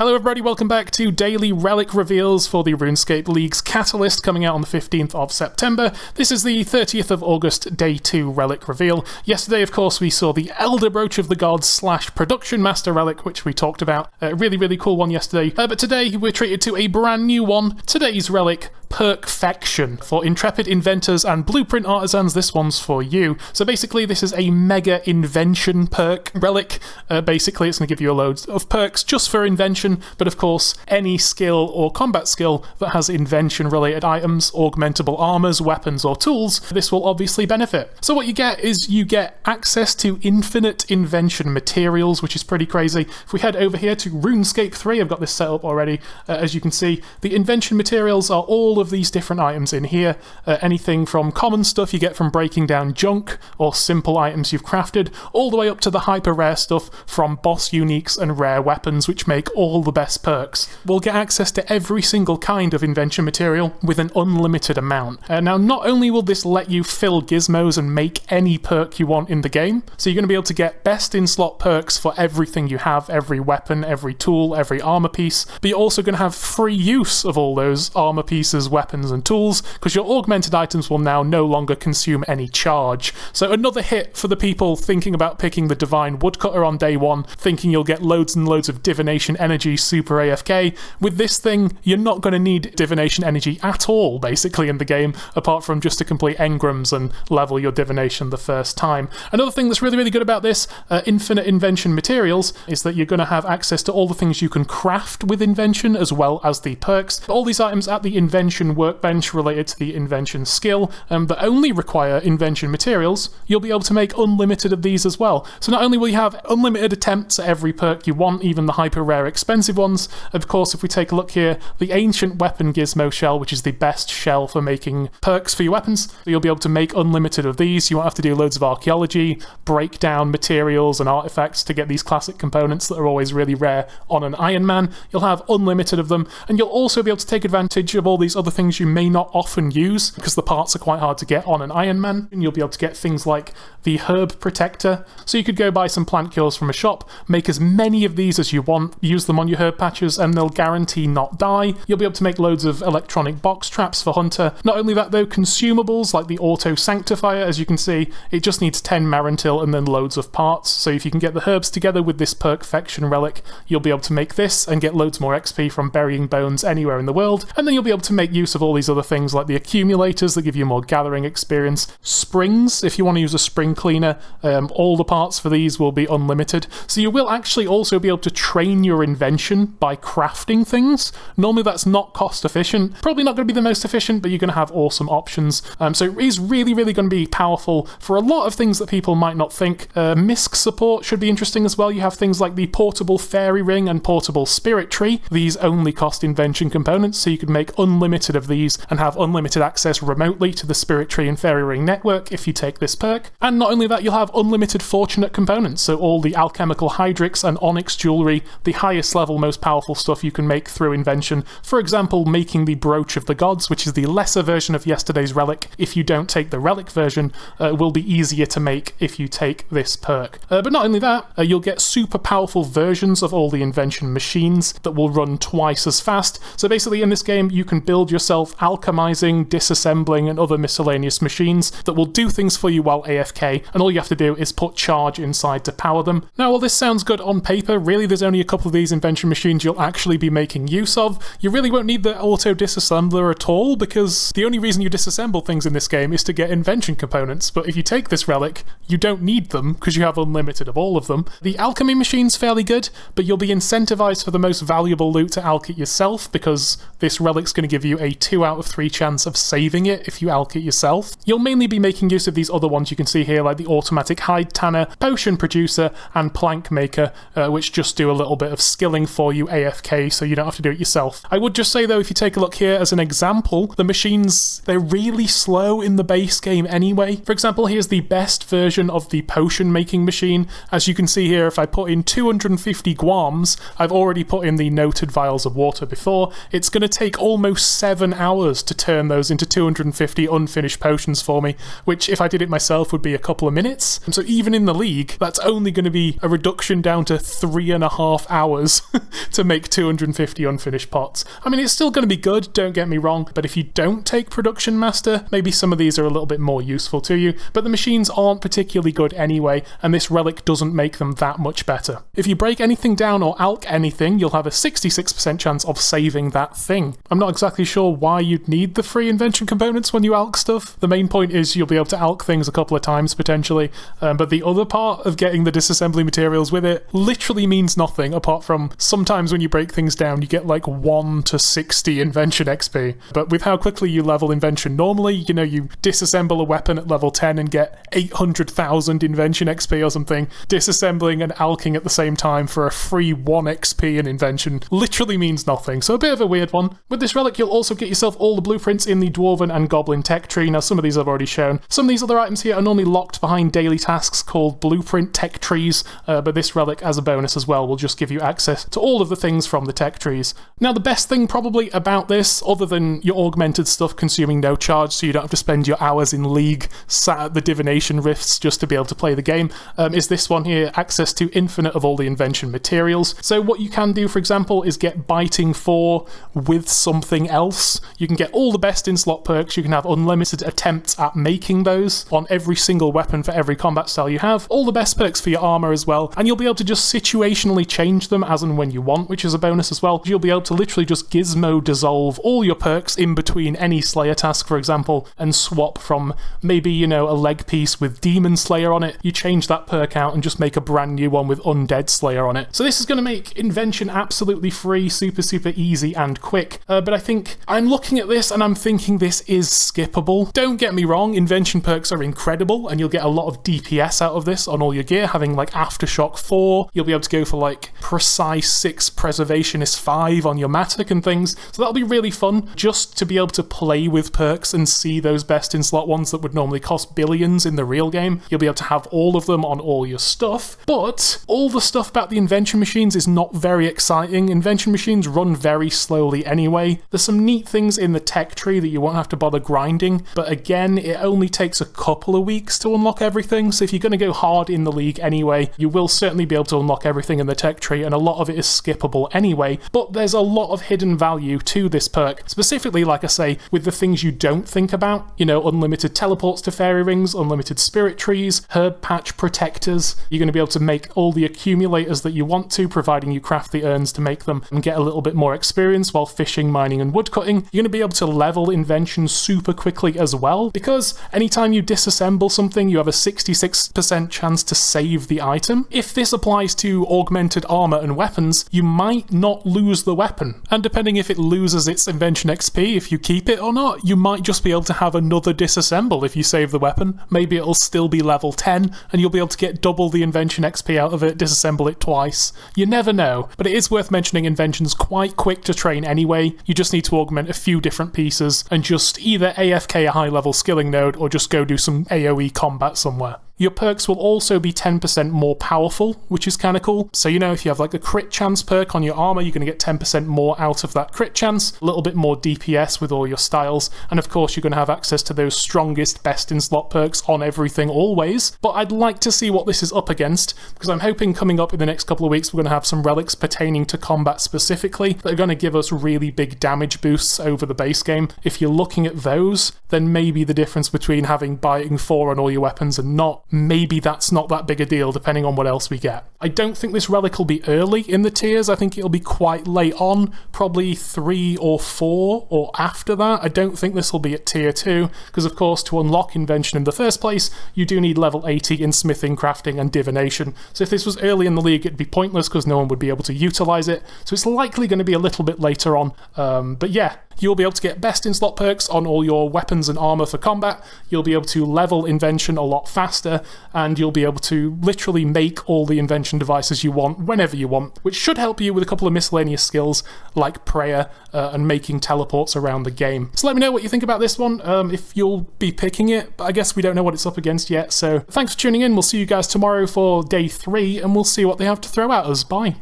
Hello everybody, welcome back to Daily Relic Reveals for the RuneScape Leagues Catalyst, coming out on the 15th of September. This is the 30th of August, Day 2 Relic Reveal. Yesterday, of course, we saw the Elder Brooch of the Gods / Production Master Relic, which we talked about. A really cool one yesterday. But today, we're treated to a brand new one. Today's relic, PERKED. For intrepid inventors and blueprint artisans, this one's for you. So basically, this is a mega invention perk relic. Basically, it's going to give you a load of perks just for invention, but of course, any skill or combat skill that has invention-related items, augmentable armors, weapons, or tools, this will obviously benefit. So what you get is you get access to infinite invention materials, which is pretty crazy. If we head over here to RuneScape 3, I've got this set up already. As you can see, the invention materials are all of these different items in here. Anything from common stuff you get from breaking down junk, or simple items you've crafted, all the way up to the hyper rare stuff from boss uniques and rare weapons, which make all the best perks. We'll get access to every single kind of invention material with an unlimited amount. Now, not only will this let you fill gizmos and make any perk you want in the game, so you're going to be able to get best in slot perks for everything you have, every weapon, every tool, every armor piece, but you're also going to have free use of all those armor pieces, weapons, and tools, because your augmented items will now no longer consume any charge. So another hit for the people thinking about picking the Divine Woodcutter on day one, thinking you'll get loads and loads of divination energy super AFK. With this thing, you're not going to need divination energy at all, basically, in the game, apart from just to complete engrams and level your divination the first time. Another thing that's really good about this infinite invention materials is that you're going to have access to all the things you can craft with invention, as well as the perks. All these items at the invention workbench related to the invention skill that only require invention materials, you'll be able to make unlimited of these as well. So not only will you have unlimited attempts at every perk you want, even the hyper rare expensive ones. Of course, if we take a look here, the ancient weapon gizmo shell, which is the best shell for making perks for your weapons, you'll be able to make unlimited of these. You won't have to do loads of archaeology, break down materials and artifacts to get these classic components that are always really rare on an Iron Man. You'll have unlimited of them, and you'll also be able to take advantage of all these other things you may not often use, because the parts are quite hard to get on an Iron Man. And you'll be able to get things like the herb protector, so you could go buy some plant cures from a shop, make as many of these as you want, use them on your herb patches, and they'll guarantee not die. You'll be able to make loads of electronic box traps for Hunter. Not only that though, consumables like the auto sanctifier, as you can see, it just needs 10 Marantil and then loads of parts. So if you can get the herbs together with this PERKED relic, you'll be able to make this and get loads more XP from burying bones anywhere in the world. And then you'll be able to make use of all these other things like the accumulators that give you more gathering experience. Springs, if you want to use a spring cleaner, all the parts for these will be unlimited. So you will actually also be able to train your invention by crafting things. Normally that's not cost efficient, probably not going to be the most efficient, but you're going to have awesome options. So it is really going to be powerful for a lot of things that people might not think. MISC support should be interesting as well. You have things like the portable fairy ring and portable spirit tree. These only cost invention components, so you could make unlimited of these and have unlimited access remotely to the spirit tree and fairy ring network if you take this perk. And not only that, you'll have unlimited fortunate components, so all the alchemical hydrix and onyx jewelry, the highest level, most powerful stuff you can make through invention. For example, making the Brooch of the Gods, which is the lesser version of yesterday's relic. If you don't take the relic version, will be easier to make if you take this perk. But not only that, you'll get super powerful versions of all the invention machines that will run twice as fast. So basically in this game, you can build yourself alchemizing, disassembling, and other miscellaneous machines that will do things for you while AFK, and all you have to do is put charge inside to power them. Now, while this sounds good on paper, really there's only a couple of these invention machines you'll actually be making use of. You really won't need the auto disassembler at all, because the only reason you disassemble things in this game is to get invention components. But if you take this relic, you don't need them because you have unlimited of all of them. The alchemy machine's fairly good, but you'll be incentivized for the most valuable loot to alch it yourself, because this relic's going to give you a 2 out of 3 chance of saving it if you alch it yourself. You'll mainly be making use of these other ones you can see here, like the automatic hide tanner, potion producer, and plank maker, which just do a little bit of skilling for you AFK, so you don't have to do it yourself. I would just say though, if you take a look here as an example, the machines, they're really slow in the base game anyway. For example, here's the best version of the potion making machine. As you can see here, if I put in 250 guams, I've already put in the noted vials of water before, it's going to take almost 7 hours to turn those into 250 unfinished potions for me, which if I did it myself would be a couple of minutes. And so even in the league, that's only going to be a reduction down to 3.5 hours to make 250 unfinished pots. I mean, it's still going to be good, don't get me wrong, but if you don't take Production Master, maybe some of these are a little bit more useful to you, but the machines aren't particularly good anyway, and this relic doesn't make them that much better. If you break anything down or alch anything, you'll have a 66% chance of saving that thing. I'm not exactly sure why you'd need the free invention components when you alch stuff. The main point is you'll be able to alch things a couple of times potentially, but the other part of getting the disassembly materials with it literally means nothing, apart from sometimes when you break things down you get like 1 to 60 invention XP. But with how quickly you level invention normally, you know, you disassemble a weapon at level 10 and get 800,000 invention XP or something. Disassembling and alching at the same time for a free 1 XP in invention literally means nothing, so a bit of a weird one. With this relic you'll also get yourself all the blueprints in the Dwarven and Goblin tech tree. Now some of these I've already shown. Some of these other items here are normally locked behind daily tasks called blueprint tech trees, but this relic as a bonus as well will just give you access to all of the things from the tech trees. Now the best thing probably about this, other than your augmented stuff consuming no charge so you don't have to spend your hours in League sat at the divination rifts just to be able to play the game, is this one here, access to infinite of all the invention materials. So what you can do, for example, is get biting 4 with something else. You can get all the best in slot perks, you can have unlimited attempts at making those on every single weapon for every combat style you have, all the best perks for your armor as well, and you'll be able to just situationally change them as and when you want, which is a bonus as well. You'll be able to literally just gizmo dissolve all your perks in between any Slayer task, for example, and swap from maybe, you know, a leg piece with Demon Slayer on it, you change that perk out and just make a brand new one with Undead Slayer on it. So this is going to make invention absolutely free, super easy and quick, but I think I'm looking at this and I'm thinking this is skippable. Don't get me wrong, invention perks are incredible and you'll get a lot of DPS out of this on all your gear, having like Aftershock 4, you'll be able to go for like Precise 6, Preservationist 5 on your Matic and things, so that'll be really fun just to be able to play with perks and see those best in slot ones that would normally cost billions in the real game. You'll be able to have all of them on all your stuff, but all the stuff about the invention machines is not very exciting. Invention machines run very slowly anyway. There's some neat things in the tech tree that you won't have to bother grinding, but again, it only takes a couple of weeks to unlock everything, so if you're going to go hard in the league anyway, you will certainly be able to unlock everything in the tech tree, and a lot of it is skippable anyway, but there's a lot of hidden value to this perk, specifically, like I say, with the things you don't think about, you know, unlimited teleports to fairy rings, unlimited spirit trees, herb patch protectors. You're going to be able to make all the accumulators that you want to, providing you craft the urns to make them and get a little bit more experience while fishing, mining and woodcutting. You're going to be able to level invention super quickly as well, because anytime you disassemble something you have a 66% chance to save the item. If this applies to augmented armor and weapons, you might not lose the weapon, and depending if it loses its invention XP if you keep it or not, you might just be able to have another disassemble if you save the weapon. Maybe it'll still be level 10 and you'll be able to get double the invention XP out of it, disassemble it twice. You never know, but it is worth mentioning invention's quite quick to train anyway. You just need to augment a few different pieces and just either AFK a high level skilling node or just go do some AoE combat somewhere. Your perks will also be 10% more powerful, which is kind of cool. So, you know, if you have like a crit chance perk on your armor, you're going to get 10% more out of that crit chance, a little bit more DPS with all your styles, and of course you're going to have access to those strongest best in slot perks on everything always. But I'd like to see what this is up against, because I'm hoping coming up in the next couple of weeks we're going to have some relics pertaining to combat specifically that are going to give us really big damage boosts over the base game. If you're looking at those, then maybe the difference between having biting 4 on all your weapons and not, maybe that's not that big a deal depending on what else we get. I don't think this relic will be early in the tiers. I think it'll be quite late on, probably 3 or 4 or after that. I don't think this will be at tier 2, because of course to unlock invention in the first place you do need level 80 in smithing, crafting and divination. So if this was early in the league it'd be pointless because no one would be able to utilize it. So it's likely going to be a little bit later on. But yeah, you'll be able to get best in slot perks on all your weapons and armor for combat, you'll be able to level invention a lot faster, and you'll be able to literally make all the invention devices you want whenever you want, which should help you with a couple of miscellaneous skills like prayer and making teleports around the game. So let me know what you think about this one, if you'll be picking it, but I guess we don't know what it's up against yet, so thanks for tuning in, we'll see you guys tomorrow for day 3, and we'll see what they have to throw at us. Bye.